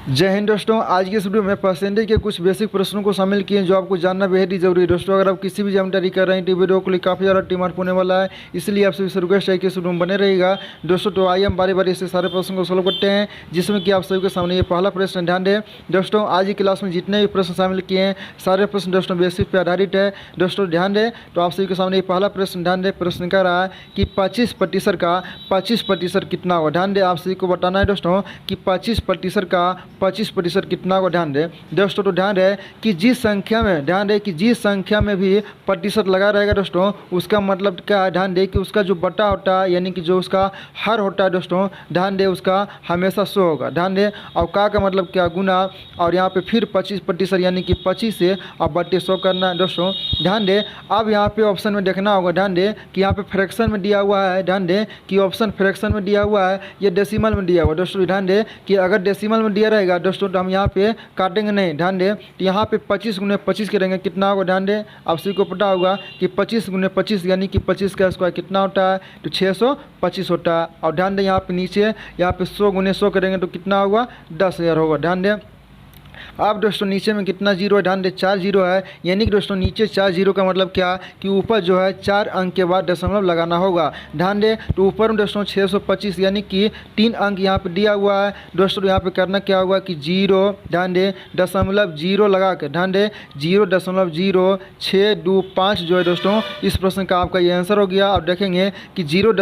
जय हिंद दोस्तों, आज की इस वीडियो में परसेंटेज के कुछ बेसिक प्रश्नों को शामिल किए जो आपको जानना बेहद ही जरूरी है। दोस्तों अगर आप किसी भी जानकारी कर रहे हैं तो वीडियो के लिए काफ़ी ज़्यादा टीम होने वाला है, इसलिए आप सभी से रिक्वेस्ट है कि इस वीडियो में बने रहेगा। दोस्तों तो आइए हम बारी बारी से सारे प्रश्नों को सोल्व करते हैं, जिसमें कि आप सभी के सामने ये पहला प्रश्न ध्यान दें। दोस्तों आज की क्लास में जितने भी प्रश्न शामिल किए हैं सारे प्रश्न दोस्तों बेसिक पर आधारित है। दोस्तों ध्यान दें, तो आप सभी के सामने ये पहला प्रश्न ध्यान दें। प्रश्न कह रहा है कि 25% का 25% कितना होगा। ध्यान दें, आप सभी को बताना है दोस्तों कि 25% का 25% कितना को ध्यान दें। दोस्तों तो ध्यान रहे कि जिस संख्या में ध्यान दें कि जिस संख्या में भी प्रतिशत लगा रहेगा दोस्तों, उसका मतलब क्या है। ध्यान दें कि उसका जो बटा होता है यानी कि जो उसका हर होता है दोस्तों, ध्यान दें उसका हमेशा 100 होगा। ध्यान दें और का मतलब क्या गुना, और यहाँ पे फिर 25% यानी कि 25 से अब बटे 100 करना है दोस्तों। ध्यान दें अब यहाँ पे ऑप्शन में देखना होगा। ध्यान दें कि यहाँ पे फ्रैक्शन में दिया हुआ है। ध्यान दें कि ऑप्शन फ्रैक्शन में दिया हुआ है, ये डेसिमल में दिया हुआ है दोस्तों। ध्यान दें कि अगर डेसिमल में दिया रहेगा दोस्तों तो हम यहाँ पे काटेंगे नहीं। ध्यान दें तो यहाँ पे 25 गुने 25 करेंगे, कितना होगा। ध्यान दें आप सभी को पता होगा कि 25 गुने 25 यानी कि 25 का स्क्वायर कितना होता है, तो 625 होता है। और ध्यान दें यहाँ पे नीचे यहाँ पे 100 गुने 100 करेंगे तो कितना होगा, 10,000 होगा। ध्यान दें अब दोस्तों नीचे में कितना जीरो है, ध्यान दें 4 जीरो है, यानी कि दोस्तों नीचे 4 जीरो का मतलब क्या कि ऊपर जो है 4 अंक के बाद दशमलव लगाना होगा। ध्यान दें तो ऊपर में दोस्तों 625 यानी कि 3 अंक यहाँ पे दिया हुआ है दोस्तों। यहाँ पे करना क्या होगा कि जीरो, ध्यान दें दशमलव जीरो लगा के, ध्यान दें 0.0625 जो है दोस्तों इस प्रश्न का आपका ये आंसर हो गया। अब देखेंगे कि 0.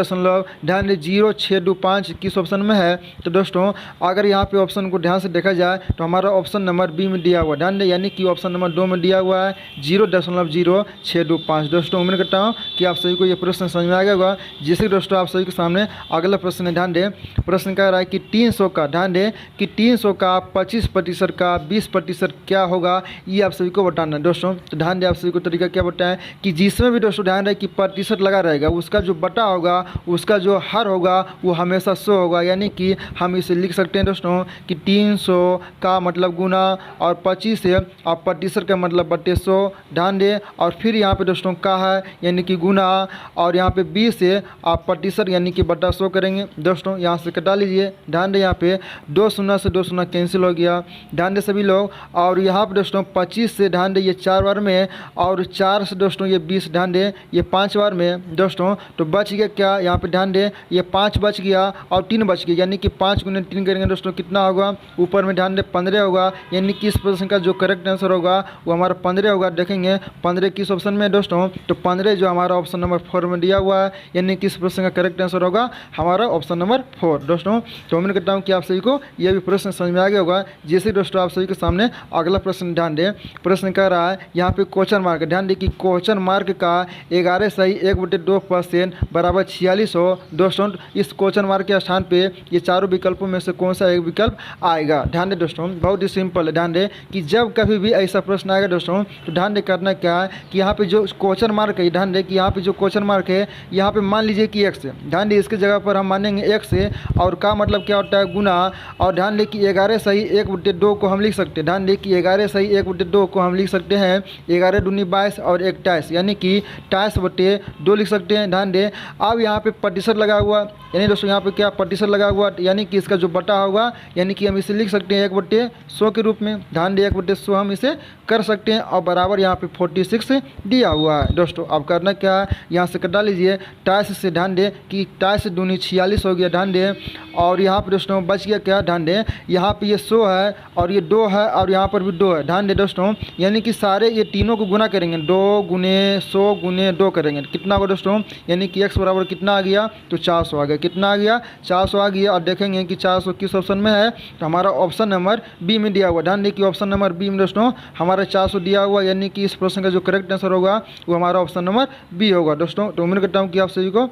ध्यान दें 0.625 किस ऑप्शन में है, तो दोस्तों अगर यहाँ पे ऑप्शन को ध्यान से देखा जाए तो हमारा ऑप्शन नंबर बी में दिया हुआ। ध्यान दें यानी कि ऑप्शन नंबर 2 में दिया हुआ है 0.0625 दोस्तों। उम्मीद करता हूँ कि आप सभी को ये प्रश्न समझ में आ गया होगा। जिससे दोस्तों आप सभी के सामने अगला प्रश्न है। ध्यान दें प्रश्न कह रहा है कि 300 का, ध्यान दें कि 300 का 25% का 20% क्या होगा, ये आप सभी को बताना है दोस्तों। तो ध्यान दें आप सभी को तरीका क्या बताएं कि जिसमें भी दोस्तों ध्यान रहे कि प्रतिशत लगा रहेगा, उसका जो बटा होगा, उसका जो हर होगा वो हमेशा 100 होगा। यानी कि हम इसे लिख सकते हैं दोस्तों कि 300 का मतलब गुना और 25 है और प्रतिशत का मतलब बटे 100। ध्यान दें और फिर यहाँ पे दोस्तों का है यानी कि गुना, और यहाँ पे 20 है आप प्रतिशत यानी कि बटा 100 करेंगे दोस्तों। यहाँ से कटा लीजिए। ध्यान दें यहाँ पे 2 शून्य से 2 शून्य कैंसिल हो गया। ध्यान दें सभी लोग, और यहाँ पे दोस्तों 25 से ध्यान दें ये 4 बार में है, और 4 से दोस्तों ये 20 ध्यान दें ये 5 बार में दोस्तों। तो बच गया क्या, यहाँ पे ध्यान दें ये 5 बच गया और 3 बच गया, यानी कि 5 गुने 3 करेंगे दोस्तों कितना होगा, ऊपर में ध्यान दें 15 होगा। यानी कि इस प्रश्न का जो करेक्ट आंसर होगा वो हमारा 15 होगा। देखेंगे 15 किस ऑप्शन में है दोस्तों, तो 15 जो हमारा ऑप्शन नंबर 4 में दिया हुआ है, यानी कि इस प्रश्न का करेक्ट आंसर होगा हमारा ऑप्शन नंबर 4 दोस्तों। तो उम्मीद करता हूँ कि आप सभी को यह भी प्रश्न समझ में आ गया होगा। जैसे दोस्तों आप सभी के सामने अगला प्रश्न ध्यान दें। प्रश्न कह रहा है यहाँ पे क्वेश्चन मार्क, ध्यान दें कि क्वेश्चन मार्क का 11 सही 1/2% बराबर 46 हो दोस्तों। इस क्वेश्चन मार्क के स्थान पे ये चारों विकल्पों में से कौन सा एक विकल्प आएगा। ध्यान दें दोस्तों बहुत ही सिंपल है। ध्यान दें कि जब कभी भी ऐसा प्रश्न आएगा दोस्तों तो ध्यान दें करना क्या है कि यहाँ पे जो क्वेश्चन मार्क है, ध्यान दें कि यहाँ पे जो क्वेश्चन मार्क है यहाँ पे मान लीजिए कि x है। ध्यान दें इसके जगह पर हम मानेंगे x है, और का मतलब क्या होता है गुना, और ध्यान दें कि 11 सही 1/2 को हम लिख सकते हैं। ध्यान दें कि 11 सही 1/2 को हम लिख सकते हैं 11 दूनी 22 और 1 22 यानी कि 22/2 लिख सकते हैं। ध्यान दें अब यहाँ पे प्रतिशत लगा हुआ, यानी दोस्तों यहाँ पे क्या प्रतिशत लगा हुआ, यानी कि इसका जो बटा होगा यानी कि हम इसे लिख सकते हैं 1/100 के रूप में। ध्यान दें 1/100 हम इसे कर सकते हैं, और बराबर यहाँ पे 46 दिया हुआ है दोस्तों। अब करना क्या है, यहाँ से कटा लीजिए 22 से। ध्यान दें कि 22 दूनी 46 हो गया। ध्यान दें और यहाँ पे दोस्तों बच गया क्या, ध्यान दें यहाँ पे ये 100 है और ये 2 है और यहाँ पर भी 2 है। ध्यान दें दोस्तों यानी कि सारे ये तीनों को गुना करेंगे, 2 गुने 100 गुने 2 करेंगे, कितना होगा दोस्तों, यानी कि x बराबर कितना आ गया, तो 400 आ गया। कितना आ गया, 400 आ गया। और देखेंगे कि 400 किस ऑप्शन में है, तो हमारा ऑप्शन नंबर बी में दिया हुआ। ध्यान दें कि ऑप्शन नंबर बी में दोस्तों हमारा 400 दिया हुआ, यानी कि इस प्रश्न का जो करेक्ट आंसर होगा वो हमारा ऑप्शन नंबर बी होगा दोस्तों। तो उम्मीद करता हूँ कि आप सभी को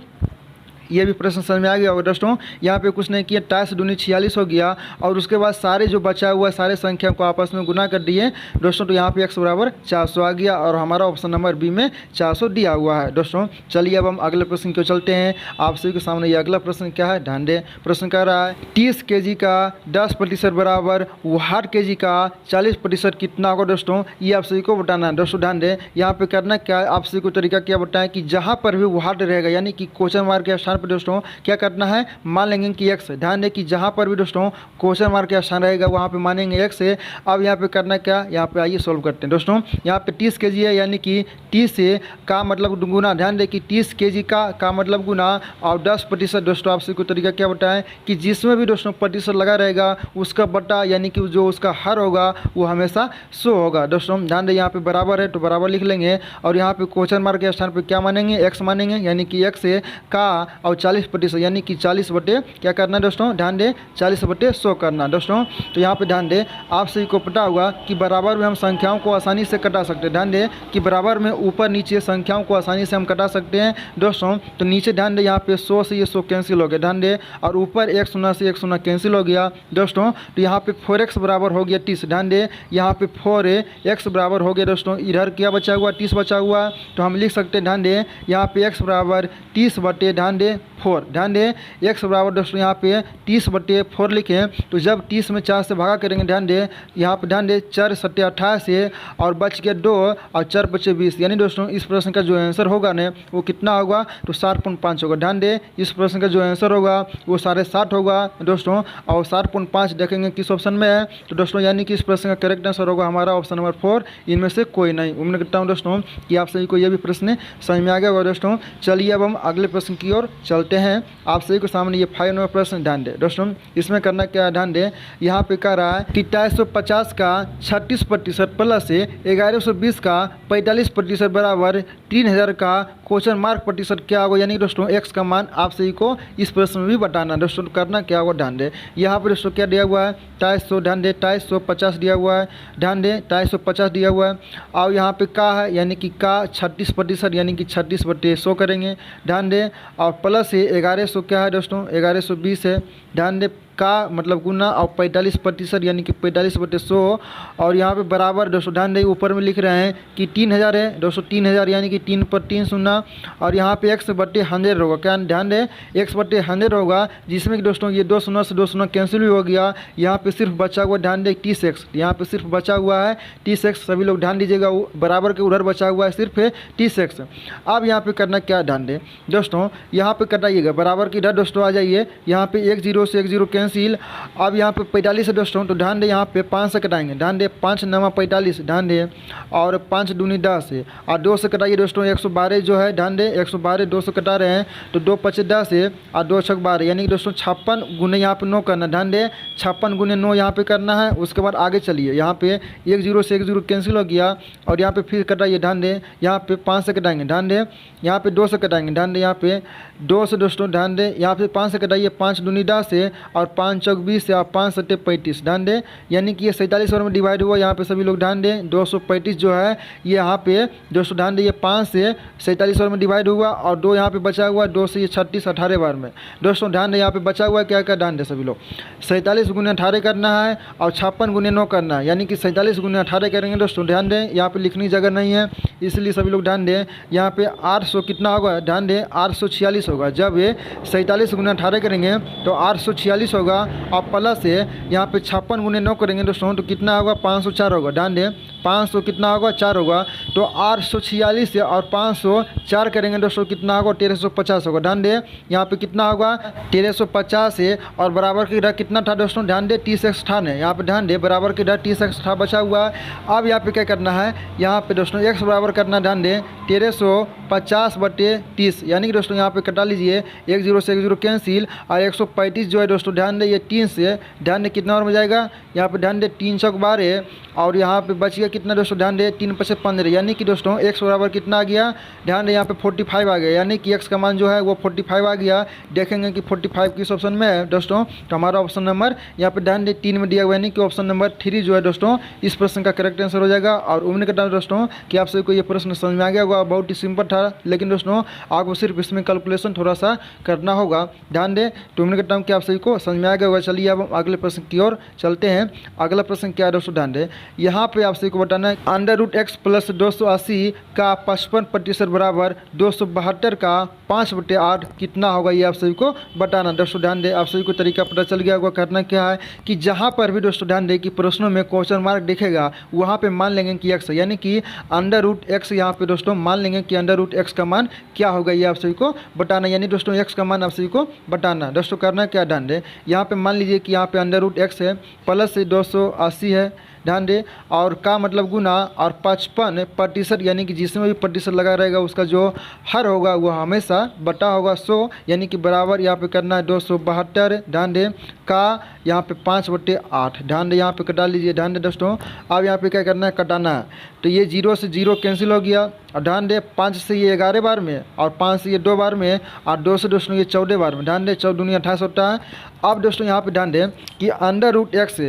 ये भी प्रश्न समझ में आ गया होगा दोस्तों। यहाँ पे कुछ नहीं किया, 22 दूनी 46 हो गया, और उसके बाद सारे जो बचा हुआ है सारे संख्या को आपस में गुना कर दिए दोस्तों। तो यहाँ पे x बराबर 400 आ गया, और हमारा ऑप्शन नंबर बी में 400 दिया हुआ है दोस्तों। चलिए अब हम अगले प्रश्न की ओर चलते हैं। आप सभी के सामने ये अगला प्रश्न क्या है, ध्यान दें। प्रश्न कह रहा है 30 kg का 10% बराबर 60 kg का 40% कितना होगा दोस्तों, ये आप सभी को बताना है दोस्तों। ध्यान दें यहाँ पे करना क्या है, आप सभी को तरीका क्या बताएं कि जहाँ पर भी 60 रहेगा यानी कि क्वेश्चन मार्क के स्थान स्थान पर दोस्तों क्या करना है, मान लेंगे कि x है। ध्यान दें कि जहाँ पर भी दोस्तों क्वेश्चन मार्क का स्थान रहेगा वहाँ पे मानेंगे x है। अब यहाँ पे करना क्या, यहाँ पे आइए सॉल्व करते हैं दोस्तों। यहाँ पे 30 kg है, यानी कि 30 से का मतलब गुना। ध्यान दें कि 30 kg का मतलब गुना और 10% दोस्तों आपसे को तरीका क्या बताएं कि जिसमें भी दोस्तों प्रतिशत लगा रहेगा उसका बटा यानी कि जो उसका हर होगा वो हमेशा 100 होगा दोस्तों। ध्यान दें यहाँ पे बराबर है तो बराबर लिख लेंगे और यहाँ पे क्वेश्चन मार्क के स्थान पे क्या मानेंगे, x मानेंगे, यानी कि x है का और 40% यानी कि 40 बटे क्या करना है दोस्तों, ध्यान दें 40 बटे 100 करना दोस्तों। तो यहाँ पे ध्यान दें आप सभी को पता होगा कि बराबर में हम संख्याओं को आसानी से कटा सकते हैं। ध्यान दें कि बराबर में ऊपर नीचे संख्याओं को आसानी से हम कटा सकते हैं दोस्तों। तो नीचे ध्यान दें यहाँ पे 100 से ये 100 कैंसिल हो गया, ध्यान दें, और ऊपर 1 शून्य से 1 शून्य कैंसिल हो गया दोस्तों। तो यहाँ पे 4x बराबर हो गया 30। ध्यान दें यहाँ पे 4x बराबर हो गया दोस्तों, इधर क्या बचा हुआ 30 बचा हुआ, तो हम लिख सकते हैं ध्यान दें यहाँ पे x बराबर 30 बटे ध्यान दें 4। ध्यान दें x बराबर दोस्तों यहाँ पे 30 बटे 4 लिखें। तो जब 30 में 4 से भागा करेंगे, ध्यान दें यहाँ पे ध्यान दें 4 सत्ते 28 है और बच गया 2 और 4 बचे 20, यानी दोस्तों इस प्रश्न का जो आंसर होगा ना वो कितना होगा तो 7.5 होगा। ध्यान दें इस प्रश्न का जो आंसर होगा वो 7.5 होगा दोस्तों, और 7.5 देखेंगे किस ऑप्शन में है तो दोस्तों यानी कि इस प्रश्न का करेक्ट आंसर होगा हमारा ऑप्शन नंबर 4, इनमें से कोई नहीं। उम्मीद करता हूँ दोस्तों कि आप सभी को यह भी प्रश्न समझ में आ गया होगा दोस्तों। चलिए अब हम अगले प्रश्न की ओर चलते हैं। आप सभी के सामने ये 5 नंबर प्रश्न ध्यान दें दोस्तों, इसमें करना क्या है, ध्यान दें यहाँ पे कह रहा है कि 450 का 36% प्लस 1120 का 45% बराबर 3000 का क्वेश्चन मार्क प्रतिशत क्या होगा, यानी दोस्तों x का मान आप सभी को इस प्रश्न में भी बताना दोस्तों। करना क्या होगा, ध्यान दें यहाँ पर दोस्तों क्या दिया हुआ है 250, ध्यान दें 250 दिया हुआ है, ध्यान दें 250 दिया हुआ है, और यहाँ पे का है यानी कि का 36% यानी कि 36 बटे 100 करेंगे, ध्यान दें, और प्लस 1100 क्या है दोस्तों 1120 है, ध्यान दें का मतलब गुना और 45% यानी कि 45 बटे 100, और यहाँ पे बराबर दोस्तों ध्यान दें ऊपर में लिख रहे हैं कि 3000 है दोस्तों, 3000 यानी कि 3 पर 3 शून्य, और यहाँ पे x बटे 100 होगा, क्या ध्यान दें x बटे 100 होगा, जिसमें कि दोस्तों ये 2 शून्य से 2 शून्य कैंसिल भी हो गया। यहाँ पे सिर्फ बचा हुआ ध्यान दें 30x, यहाँ पे सिर्फ बचा हुआ है 30x, सभी लोग ध्यान दीजिएगा बराबर के उधर बचा हुआ है सिर्फ 30x। अब यहाँ पे करना क्या ध्यान दें दोस्तों, यहाँ पे कटाइएगा बराबर के इधर दोस्तों आ जाइए, यहाँ पे 1 0 से 1 0 कैंसिल। अब यहाँ पे 45 है दोस्तों, तो ध्यान दें यहाँ पे 5 से कटाएंगे, ध्यान दें 5 9 45, ध्यान दें, और 5 दूनी 10 है, और 2 से कटाइए दोस्तों 112 जो है, ध्यान दें 112 2 से कटा रहे हैं तो 2 5 10 है और 2 6 12, यानी कि दोस्तों 56 गुने यहाँ पे 9 करना, ध्यान दें 56 गुने 9 यहाँ पे करना है। उसके बाद आगे चलिए, यहाँ पे 1 0 से 1 0 कैंसिल हो गया, और यहाँ पे फिर कटाइए, ध्यान दें यहाँ पे 5 से कटाएंगे, ध्यान दें यहाँ पे 2 से कटाएंगे, ध्यान दें यहाँ पे 2 से दोस्तों, ध्यान दें यहाँ पे 5 से कटाइए, 5 दूनी 10 है और 5 चौक 20 है और 5 सत्ते 35, ध्यान दें यानी कि ये 47 और में डिवाइड हुआ। यहाँ पे सभी लोग ध्यान दें 235 जो है ये यहाँ पे दोस्तों ध्यान दें ये 5 से 47 और में डिवाइड हुआ, और 2 यहाँ पे बचा हुआ 2 से ये 36 18 बार में दोस्तों, ध्यान दें यहाँ पे बचा हुआ क्या क्या, ध्यान दें सभी लोग 47 गुने 18 करना है और 56 गुने 9 करना है, यानी कि 47 गुने 18 करेंगे दोस्तों। ध्यान दें यहाँ पे लिखने की जगह नहीं है, इसलिए सभी लोग ध्यान दें यहाँ पे 800 कितना होगा, ध्यान दें 846 होगा। जब ये 47 गुने 18 करेंगे तो 846 होगा, और प्लस से यहाँ पे 56 गुने 9 करेंगे दोस्तों तो कितना होगा 504 होगा, ध्यान दें 500 कितना होगा 4 होगा, तो 846 से और 504 करेंगे दोस्तों कितना होगा 1350 होगा, ध्यान दें यहाँ पे कितना होगा 1350 से, और बराबर के इधर कितना था दोस्तों, ध्यान दें 30x था है यहाँ पे, ध्यान दें बराबर के इधर 30x था बचा हुआ। अब यहाँ पे क्या करना है, यहाँ पे दोस्तों x बराबर करना, ध्यान दें 1350 बटे 30, यानी कि दोस्तों यहाँ पे कटा लीजिए 1 0 से 1 0 कैंसिल, और 135 जो है दोस्तों ध्यान दें ये 3 से, ध्यान दें कितना और में जाएगा, यहाँ पे ध्यान दें 3 चौक 12, और यहाँ पे बच गया कितना दोस्तों, ध्यान दें 3 5 15, यानी कि दोस्तों x बराबर कितना आ गया, ध्यान दें यहाँ पे 45 आ गया, यानी कि x का मान जो है वो 45 आ गया। देखेंगे कि 45 किस ऑप्शन में है दोस्तों, तो हमारा ऑप्शन नंबर यहाँ पे ध्यान दें 3 में दिया हुआ है, यानी कि ऑप्शन नंबर 3 जो है दोस्तों इस प्रश्न का करेक्ट आंसर हो जाएगा। और उम्मीद करता हूँ दोस्तों कि आप सभी को ये प्रश्न समझ में आ गया होगा, बहुत ही सिंपल था, लेकिन दोस्तों आपको सिर्फ इसमें कैलकुलेशन थोड़ा सा करना होगा, ध्यान दें। तो उम्मीद करता हूँ कि आप सभी को समझ में आ गया होगा। चलिए अब हम अगले प्रश्न की ओर चलते हैं। अगला प्रश्न क्या है दोस्तों, ध्यान दें यहाँ पे आप सभी को बताना है अंडर रूट एक्स प्लस 280 का 55% बराबर 272 का 5/8 कितना होगा, ये आप सभी को बताना। दोस्तों ध्यान दें, आप सभी को तरीका पता चल गया होगा। करना क्या है कि जहाँ पर भी दोस्तों ध्यान दें कि प्रश्नों में क्वेश्चन मार्क दिखेगा वहाँ पे मान लेंगे कि एक्स, यानी कि अंडर रूट एक्स यहाँ पे दोस्तों मान लेंगे कि अंडर रूट एक्स का मान क्या होगा, ये आप सभी को बताना। यानी दोस्तों एक्स का मान आप सभी को बताना। दोस्तों करना क्या, ध्यान दें यहाँ पे मान लीजिए कि यहाँ पे अंडर रूट एक्स है प्लस 280 है, ध्यान दे, और का मतलब गुना और 55% यानी कि जिसमें भी प्रतिशत लगा रहेगा उसका जो हर होगा वो हमेशा बटा होगा 100, यानी कि बराबर यहाँ पे करना है 272, ध्यान दे, का यहाँ पे 5/8, ध्यान दे यहाँ पे कटा लीजिए। ध्यान दे दोस्तों, अब यहाँ पे क्या करना है, कटाना है। तो ये 0 से 0 कैंसिल हो गया, और ध्यान दे 5 से ये 11 बार में, और 5 से ये 2 बार में, और 2 से दोस्तों ये 14 बार में। ध्यान दे 14 दूनी 28 होता है। अब दोस्तों यहाँ पे ध्यान दे कि अंडर रूट एक्स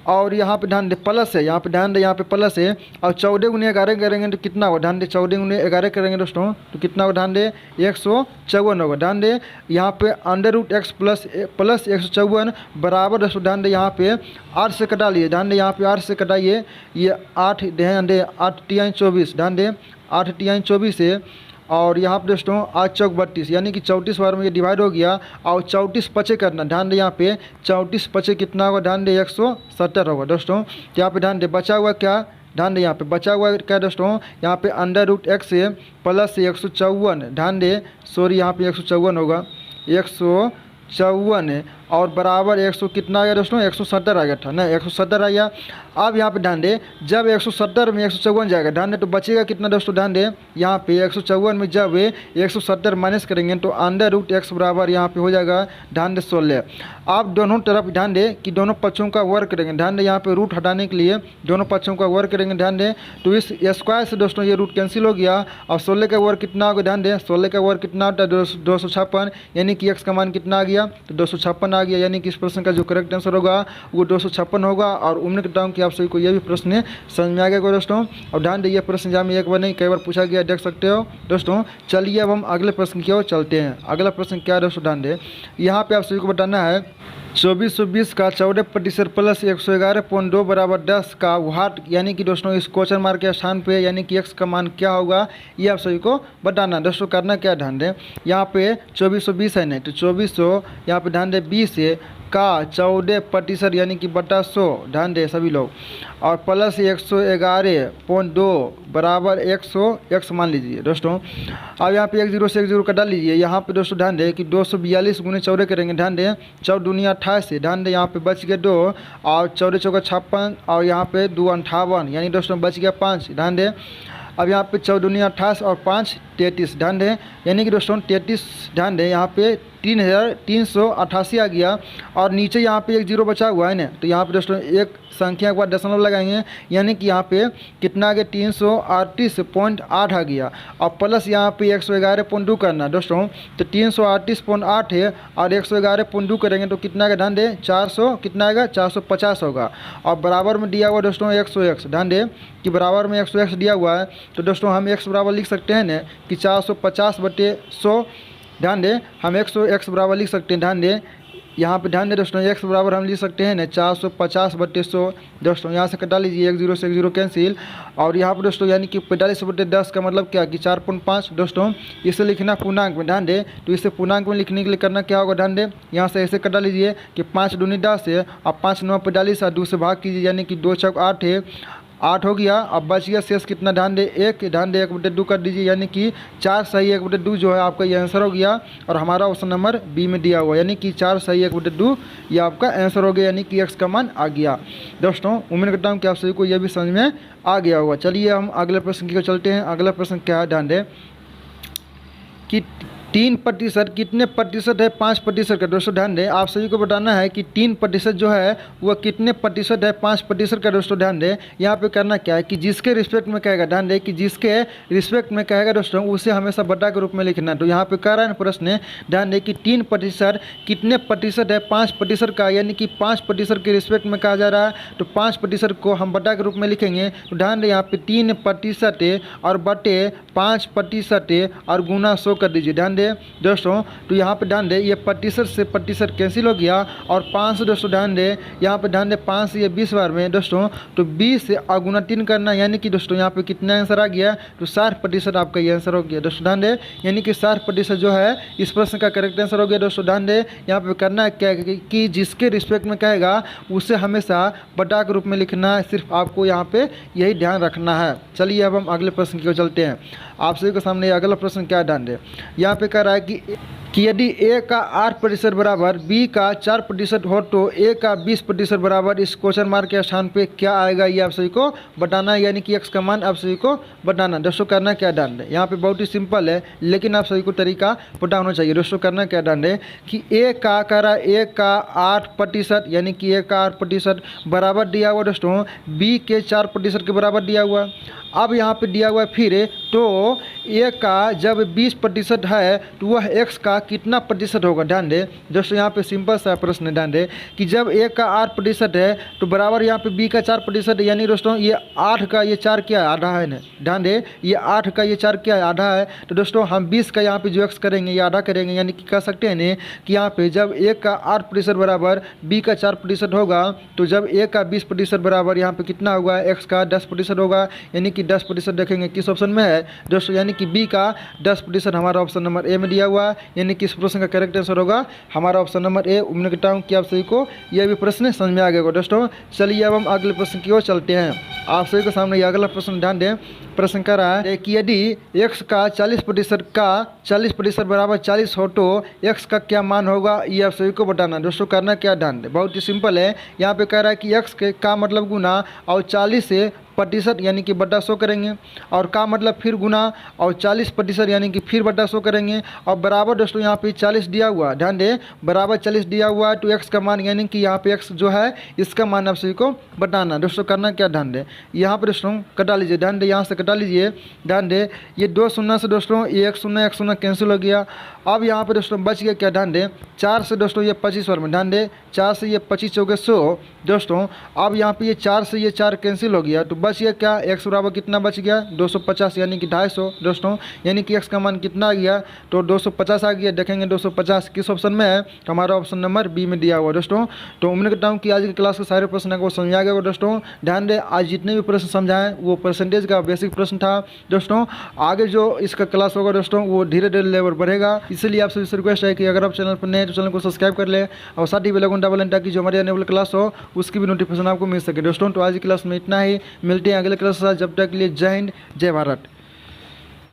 और यहाँ पे ध्यान दे प्लस है, यहाँ पे ध्यान दे यहाँ पे प्लस है, और 14 गुने 11 करेंगे तो कितना होगा, ध्यान दे 14 गुने 11 करेंगे दोस्तों तो कितना होगा, ध्यान दे 154 होगा। ध्यान दे यहाँ पे अंडर रूट एक्स प्लस 154 बराबर दोस्तों ध्यान दे यहाँ पे 8 से कटा लिए, ध्यान दे यहाँ पे 8 से कटाइए, ये 8 ध्यान दे 8 तिहाई 24, ध्यान दे 8 तिहाई 24 है, और यहाँ पे दोस्तों 8 चौक 32, यानी कि 34 बार में ये डिवाइड हो गया, और 34 पचे करना, ध्यान दे यहाँ पे 34 पचे कितना होगा, ध्यान दे 170 होगा दोस्तों। तो यहाँ पे ध्यान दे बचा हुआ क्या, ध्यान दे यहाँ पे बचा हुआ क्या दोस्तों, यहाँ पे अंडर रूट एक्स से प्लस 154, ध्यान दे सॉरी यहाँ पे 154 होगा, 154 और बराबर 100 कितना आ गया दोस्तों, 170 आ गया था ना, 170 आ गया। अब यहाँ पे ध्यान दे जब 170 में 154 जाएगा, ध्यान दे तो बचेगा कितना दोस्तों, ध्यान दे यहाँ पे 154 में जब 170 माइनस करेंगे तो अंडर रूट एक्स बराबर यहाँ पे हो जाएगा, ध्यान दे 16। अब दोनों तरफ ध्यान दे कि दोनों पक्षों का वर्ग करेंगे, ध्यान दे यहाँ पे रूट हटाने के लिए दोनों पक्षों का वर्ग करेंगे, ध्यान दे तो इस स्क्वायर से दोस्तों ये रूट कैंसिल हो गया, और 16 का वर्ग कितना होगा, ध्यान दे 16 का वर्ग कितना होता है 256, यानी कि एक्स का मान कितना आ गया, तो 256 आ गया, यानी कि इस प्रश्न का जो करेक्ट आंसर होगा वो 256 होगा। और उम्मीद करता हूँ कि आप सभी को यह भी प्रश्न समझ में आ गया दोस्तों। और ध्यान दे ये प्रश्न जहाँ में एक बार नहीं कई बार पूछा गया, देख सकते हो दोस्तों। चलिए अब हम अगले प्रश्न की ओर चलते हैं। अगला प्रश्न क्या है दोस्तों, ध्यान दे यहाँ पे आप सभी को बताना है 2420 का 14% प्लस 111.2 बराबर 10 का व्हाट, यानी कि दोस्तों इस क्वेश्चन मार्क के स्थान पे यानी कि एक्स का मान क्या होगा, ये आप सभी को बताना। दोस्तों करना क्या, ध्यान दें यहाँ पे 2420 है नहीं तो 2400 यहाँ पे ध्यान दे 20 है का 14% यानी कि बटा 100, ध्यान दे सभी लोग, और प्लस 111.2 बराबर 100 एक्स मान लीजिए दोस्तों। अब यहाँ पे 10 से 10 कटा लीजिए, यहाँ पे दोस्तों ध्यान दे कि 242 गुने 14 करेंगे, ध्यान दे 14 दूनी 28 है, ध्यान दे यहाँ पे बच गया 2 और 14 चौका 56 और यहाँ पे 2 58, यानी दोस्तों बच गया 5, ध्यान दे। अब यहाँ पे 14 दूनी 28 और 5 33, ध्यान दे यानी कि दोस्तों 33, ध्यान दे यहाँ पे 3388 आ गया, और नीचे यहाँ पे 1 0 बचा हुआ है ना, तो यहाँ पे दोस्तों एक संख्या के बाद दशमलव लगाएंगे, यानी कि यहाँ पे कितना आ गया 338.8 आ गया, और प्लस यहाँ पे 111.2 करना दोस्तों, तो 338.8 है और 111.2 करेंगे तो कितना आएगा, ध्यान दे 400 कितना आएगा 450 होगा, और बराबर में दिया हुआ दोस्तों 100x, ध्यान दे कि बराबर में 100x दिया हुआ है, तो दोस्तों हम x बराबर लिख सकते हैं ना कि 450/100, ध्यान दे हम 100x बराबर लिख सकते हैं, ध्यान दे यहाँ पे ध्यान दे दोस्तों x बराबर हम लिख सकते हैं ना 450/100 दोस्तों, यहाँ से कटा लीजिए 10 से 10 कैंसिल, और यहाँ पर दोस्तों यानी कि 45/10 का मतलब क्या कि 4.5 दोस्तों, इसे लिखना पूर्णांक में, ध्यान दे तो इसे पूर्णांक में लिखने के लिए करना क्या होगा, ध्यान दे यहाँ से ऐसे कटा लीजिए कि 5 दूनी 10 है और 5 9 45 और 2 से भाग कीजिए, यानी कि 2 चौक 8 है, 8 हो गया। अब बच गया शेष कितना, ध्यान दे 1, ध्यान दे 1/2 कर दीजिए, यानी कि 4 सही 1/2 जो है आपका ये आंसर हो गया, और हमारा ऑप्शन नंबर बी में दिया हुआ, यानी कि 4 सही 1/2 ये आपका आंसर हो गया, यानी कि एक्स का मान आ गया। दोस्तों उम्मीद करता हूँ कि आप सभी को यह भी समझ में आ गया होगा। चलिए हम अगले प्रश्न की ओर चलते हैं। अगला प्रश्न क्या है, ध्यान दे कि 3% कितने प्रतिशत है 5% का, दोस्तों ध्यान दें आप सभी को बताना है कि 3% जो है वह कितने प्रतिशत है 5% का। दोस्तों ध्यान दें यहाँ पे करना क्या है कि जिसके रिस्पेक्ट में कहेगा, ध्यान दें कि जिसके रिस्पेक्ट में कहेगा दोस्तों उसे हमेशा बटा के रूप में लिखना है। तो यहाँ पे कह रहा है प्रश्न, ध्यान दें कि 3% कितने प्रतिशत है 5% का, यानी कि 5% के रिस्पेक्ट में कहा जा रहा है, तो 5% को हम बटा के रूप में लिखेंगे। तो ध्यान दें यहाँ पे 3% और बटे 5% और गुना 100 कर दीजिए, ध्यान दें दे दोस्तों तो यहाँ पे ध्यान दे ये प्रतिशत से प्रतिशत कैंसिल हो गया और 5 से दोस्तों ध्यान दे यहाँ पे ध्यान दे 5 से ये 20 बार में दोस्तों तो 20 से अगुना 3 करना यानी कि दोस्तों यहाँ पे कितना आंसर आ गया तो 60% आपका ये आंसर हो गया दोस्तों ध्यान दे यानी कि 60% जो है इस प्रश्न का करेक्ट आंसर हो गया दोस्तों ध्यान दे यहाँ पे करना है क्या कि जिसके रिस्पेक्ट में कहेगा उसे हमेशा बटा के रूप में लिखना है, सिर्फ आपको यहाँ पे यही ध्यान रखना है। चलिए अब हम अगले प्रश्न की ओर चलते हैं। आप सभी के सामने अगला प्रश्न क्या ध्यान दे यहाँ पे कह रहा है कि यदि a का 8% बराबर b का 4% हो तो a का 20% बराबर इस क्वेश्चन मार्क के स्थान पे क्या आएगा ये आप सभी को बताना है, यानी कि x का मान आप सभी को बताना। दोस्तों करना क्या ध्यान दें यहाँ पे बहुत ही सिंपल है लेकिन आप सभी को तरीका पता होना चाहिए। दोस्तों करना क्या ध्यान दें कि a का कह रहा है a का 8% यानी कि a का 8% बराबर दिया हुआ दोस्तों b के 4% के बराबर दिया हुआ। अब यहाँ पे दिया हुआ है फिर तो a का जब 20% है तो वह x का कितना प्रतिशत होगा। ध्यान दे दोस्तों यहाँ पे सिंपल सा प्रश्न ध्यान दे कि जब a का 8% है तो बराबर यहाँ पे b का 4% यानी दोस्तों ये 8 का ये 4 क्या है आधा है ना। ध्यान दे ये 8 का ये 4 क्या है आधा है तो दोस्तों हम 20 का यहाँ पे जो x करेंगे ये आधा करेंगे यानी कि कह सकते हैं ना कि यहाँ पे जब a का 8% बराबर b का 4% होगा तो जब a का 20% बराबर यहाँ पे कितना होगा x का 10% होगा यानी कि 10% देखेंगे किस ऑप्शन में है दोस्तों यानी कि b का 10% हमारा ऑप्शन नंबर ए में दिया हुआ है यानी कि इस प्रश्न का करेक्ट आंसर होगा हमारा ऑप्शन नंबर ए। उम्मीद करता हूँ कि आप सभी को यह भी प्रश्न समझ में आ गया होगा। दोस्तों चलिए अब हम अगले प्रश्न की ओर चलते हैं। आप सभी के सामने यह अगला प्रश्न ध्यान दें। प्रश्न कर रहा है कि यदि x का 40% का 40% बराबर 40 हो तो x का क्या मान होगा ये आप सभी को बताना। दोस्तों करना क्या ध्यान दें बहुत ही सिंपल है। यहाँ पे कह रहा है कि x के का मतलब गुना और 40 से प्रतिशत यानी कि बटा 100 करेंगे और का मतलब फिर गुना और 40% यानी कि फिर बटा 100 करेंगे और बराबर दोस्तों यहाँ पे 40 दिया हुआ ध्यान दे बराबर 40 दिया हुआ है तो x का मान यानी कि यहाँ पे x जो है इसका मान आप सभी को बताना। दोस्तों करना क्या ध्यान दे यहाँ पर दोस्तों कटा लीजिए ध्यान दे यहाँ से कटा लीजिए ध्यान दे ये 2 शून्य से दोस्तों ये 1 शून्य कैंसिल हो गया। अब यहाँ पे दोस्तों बच गया क्या ध्यान दे 4 से दोस्तों ये 25 और में ध्यान दे 4 से ये 25 चौके 100 दोस्तों। अब यहाँ पे ये 4 से ये 4 कैंसिल हो गया तो बच गया क्या x बराबर कितना बच गया 250 यानी कि 250 दोस्तों यानी कि x का मान कितना आ गया तो 250 आ गया। देखेंगे 250 किस ऑप्शन में है तो हमारा ऑप्शन नंबर बी में दिया हुआ दोस्तों। तो उम्मीद करता हूँ कि आज की क्लास के सारे प्रश्न आपको समझा गया दोस्तों। ध्यान दे आज जितने भी प्रश्न समझाएं वो परसेंटेज का बेसिक प्रश्न था दोस्तों। आगे जो इसका क्लास होगा दोस्तों वो धीरे धीरे लेवल बढ़ेगा, इसलिए आपसे रिक्वेस्ट है कि अगर आप चैनल पर नए हैं तो चैनल को सब्सक्राइब कर ले और साथ ही बेल आइकन दबा लें ताकि जो हमारी आने वाली क्लास हो उसकी भी नोटिफिकेशन आपको मिल सके दोस्तों। तो आज की क्लास में इतना ही, मिलते हैं अगले क्लास के साथ। जब तक के लिए जय हिंद जय भारत।